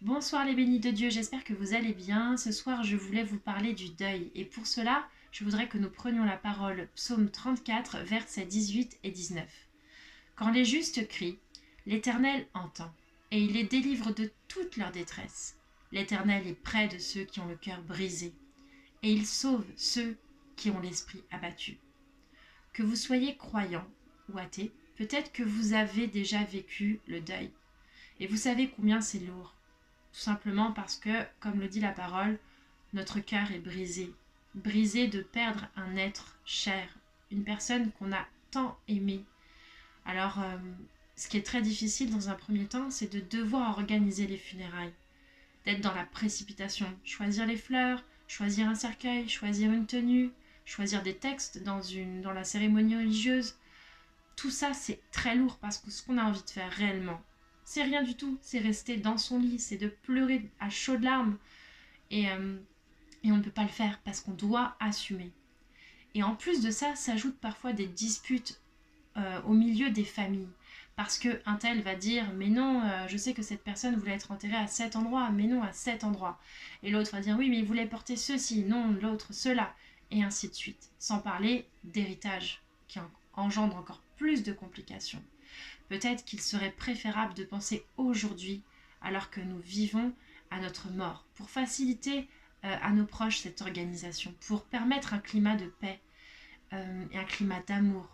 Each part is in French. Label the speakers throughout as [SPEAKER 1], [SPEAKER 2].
[SPEAKER 1] Bonsoir les bénis de Dieu, j'espère que vous allez bien. Ce soir, je voulais vous parler du deuil. Et pour cela, je voudrais que nous prenions la parole, psaume 34, versets 18 et 19. Quand les justes crient, l'Éternel entend, et il les délivre de toute leur détresse. L'Éternel est près de ceux qui ont le cœur brisé, et il sauve ceux qui ont l'esprit abattu. Que vous soyez croyant ou athée, peut-être que vous avez déjà vécu le deuil, et vous savez combien c'est lourd. Tout simplement parce que, comme le dit la parole, notre cœur est brisé. Brisé de perdre un être cher, une personne qu'on a tant aimée. Alors, ce qui est très difficile dans un premier temps, c'est de devoir organiser les funérailles, d'être dans la précipitation, choisir les fleurs, choisir un cercueil, choisir une tenue, choisir des textes dans la cérémonie religieuse. Tout ça, c'est très lourd parce que ce qu'on a envie de faire réellement, c'est rien du tout. C'est rester dans son lit, c'est de pleurer à chaudes larmes. Et, euh, et on ne peut pas le faire parce qu'on doit assumer. Et en plus de ça, s'ajoutent parfois des disputes au milieu des familles. Parce qu'un tel va dire mais non, je sais que cette personne voulait être enterrée à cet endroit, mais non à cet endroit. Et l'autre va dire oui, mais il voulait porter ceci, non, l'autre, cela. Et ainsi de suite. Sans parler d'héritage qui engendre encore plus de complications. Peut-être qu'il serait préférable de penser aujourd'hui, alors que nous vivons, à notre mort, pour faciliter à nos proches cette organisation, pour permettre un climat de paix et un climat d'amour.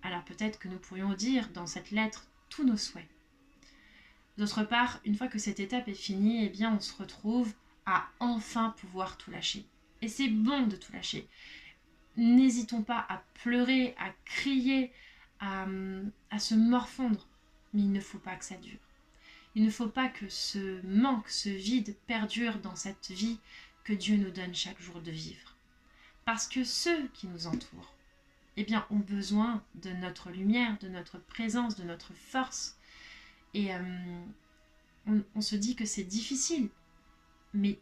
[SPEAKER 1] Alors peut-être que nous pourrions dire dans cette lettre tous nos souhaits. D'autre part, une fois que cette étape est finie, eh bien on se retrouve à enfin pouvoir tout lâcher. Et c'est bon de tout lâcher. N'hésitons pas à pleurer, à crier, à se morfondre. Mais il ne faut pas que ça dure. Il ne faut pas que ce manque, ce vide perdure dans cette vie que Dieu nous donne chaque jour de vivre. Parce que ceux qui nous entourent, eh bien, ont besoin de notre lumière, de notre présence, de notre force. Et on se dit que c'est difficile. Mais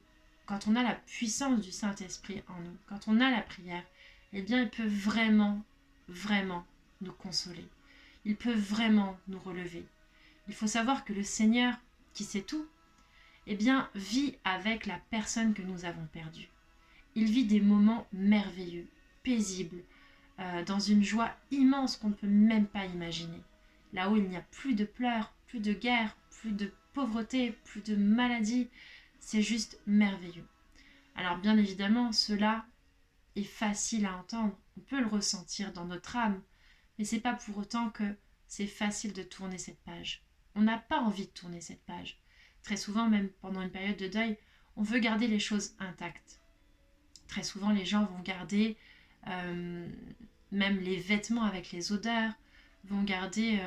[SPEAKER 1] quand on a la puissance du Saint-Esprit en nous, quand on a la prière, eh bien, il peut vraiment, vraiment nous consoler. Il peut vraiment nous relever. Il faut savoir que le Seigneur, qui sait tout, eh bien, vit avec la personne que nous avons perdue. Il vit des moments merveilleux, paisibles, dans une joie immense qu'on ne peut même pas imaginer. Là où il n'y a plus de pleurs, plus de guerre, plus de pauvreté, plus de maladie, c'est juste merveilleux. Alors bien évidemment, cela est facile à entendre, on peut le ressentir dans notre âme, mais c'est pas pour autant que c'est facile de tourner cette page. On n'a pas envie de tourner cette page. Très souvent, même pendant une période de deuil, on veut garder les choses intactes. Très souvent, les gens vont garder euh, même les vêtements avec les odeurs, vont garder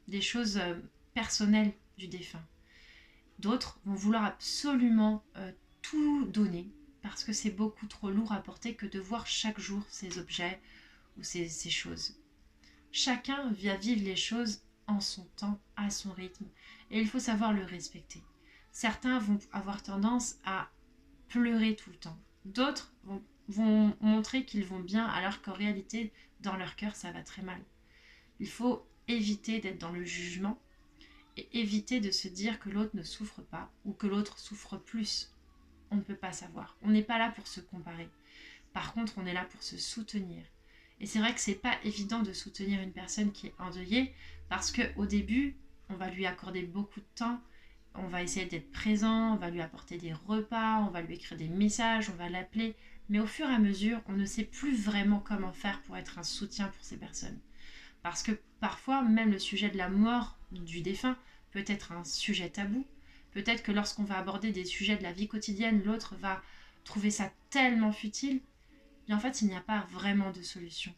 [SPEAKER 1] des choses personnelles du défunt. D'autres vont vouloir absolument tout donner parce que c'est beaucoup trop lourd à porter que de voir chaque jour ces objets ou ces choses. Chacun va vivre les choses en son temps, à son rythme, et il faut savoir le respecter. Certains vont avoir tendance à pleurer tout le temps. D'autres vont montrer qu'ils vont bien alors qu'en réalité, dans leur cœur, ça va très mal. Il faut éviter d'être dans le jugement et éviter de se dire que l'autre ne souffre pas ou que l'autre souffre plus. On ne peut pas savoir. On n'est pas là pour se comparer. Par contre, on est là pour se soutenir. Et c'est vrai que c'est pas évident de soutenir une personne qui est endeuillée parce qu'au début, on va lui accorder beaucoup de temps, on va essayer d'être présent, on va lui apporter des repas, on va lui écrire des messages, on va l'appeler. Mais au fur et à mesure, on ne sait plus vraiment comment faire pour être un soutien pour ces personnes. Parce que parfois, même le sujet de la mort du défunt peut être un sujet tabou. Peut-être que lorsqu'on va aborder des sujets de la vie quotidienne, l'autre va trouver ça tellement futile. Et en fait, il n'y a pas vraiment de solution.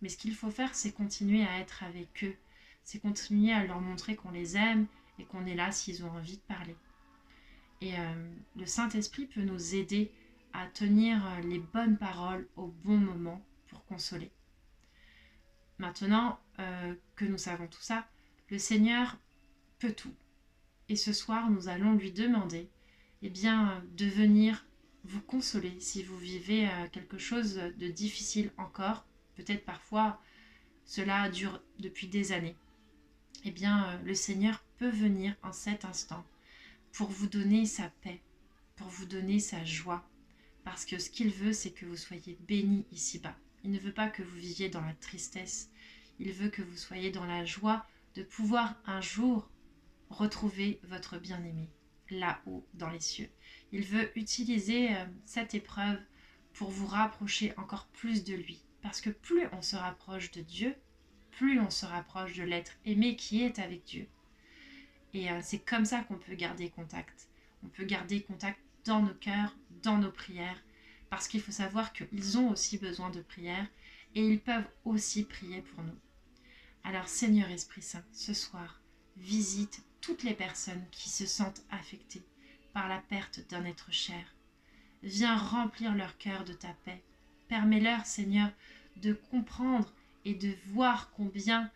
[SPEAKER 1] Mais ce qu'il faut faire, c'est continuer à être avec eux. C'est continuer à leur montrer qu'on les aime et qu'on est là s'ils ont envie de parler. Et le Saint-Esprit peut nous aider à tenir les bonnes paroles au bon moment pour consoler. Maintenant que nous savons tout ça, le Seigneur peut tout. Et ce soir, nous allons lui demander de venir vous consoler si vous vivez quelque chose de difficile encore. Peut-être parfois cela dure depuis des années. Le Seigneur peut venir en cet instant pour vous donner sa paix, pour vous donner sa joie. Parce que ce qu'il veut, c'est que vous soyez bénis ici-bas. Il ne veut pas que vous viviez dans la tristesse. Il veut que vous soyez dans la joie de pouvoir un jour retrouver votre bien-aimé là-haut dans les cieux. Il veut utiliser cette épreuve pour vous rapprocher encore plus de lui. Parce que plus on se rapproche de Dieu, plus on se rapproche de l'être aimé qui est avec Dieu. Et c'est comme ça qu'on peut garder contact. On peut garder contact dans nos cœurs, dans nos prières, parce qu'il faut savoir qu'ils ont aussi besoin de prière et ils peuvent aussi prier pour nous. Alors Seigneur Esprit Saint, ce soir, visite toutes les personnes qui se sentent affectées par la perte d'un être cher. Viens remplir leur cœur de ta paix. Permets-leur, Seigneur, de comprendre et de voir combien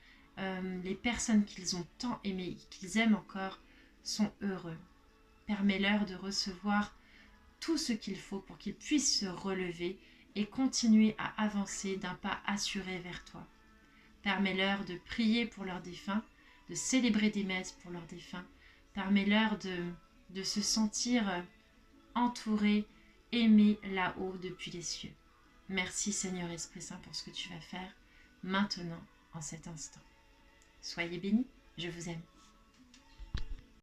[SPEAKER 1] les personnes qu'ils ont tant aimées et qu'ils aiment encore sont heureux. Permets-leur de recevoir tout ce qu'il faut pour qu'ils puissent se relever et continuer à avancer d'un pas assuré vers toi. Permets-leur de prier pour leurs défunts, de célébrer des messes pour leurs défunts. Permets-leur de se sentir entourés, aimés là-haut depuis les cieux. Merci Seigneur Esprit Saint pour ce que tu vas faire maintenant, en cet instant. Soyez bénis, je vous aime.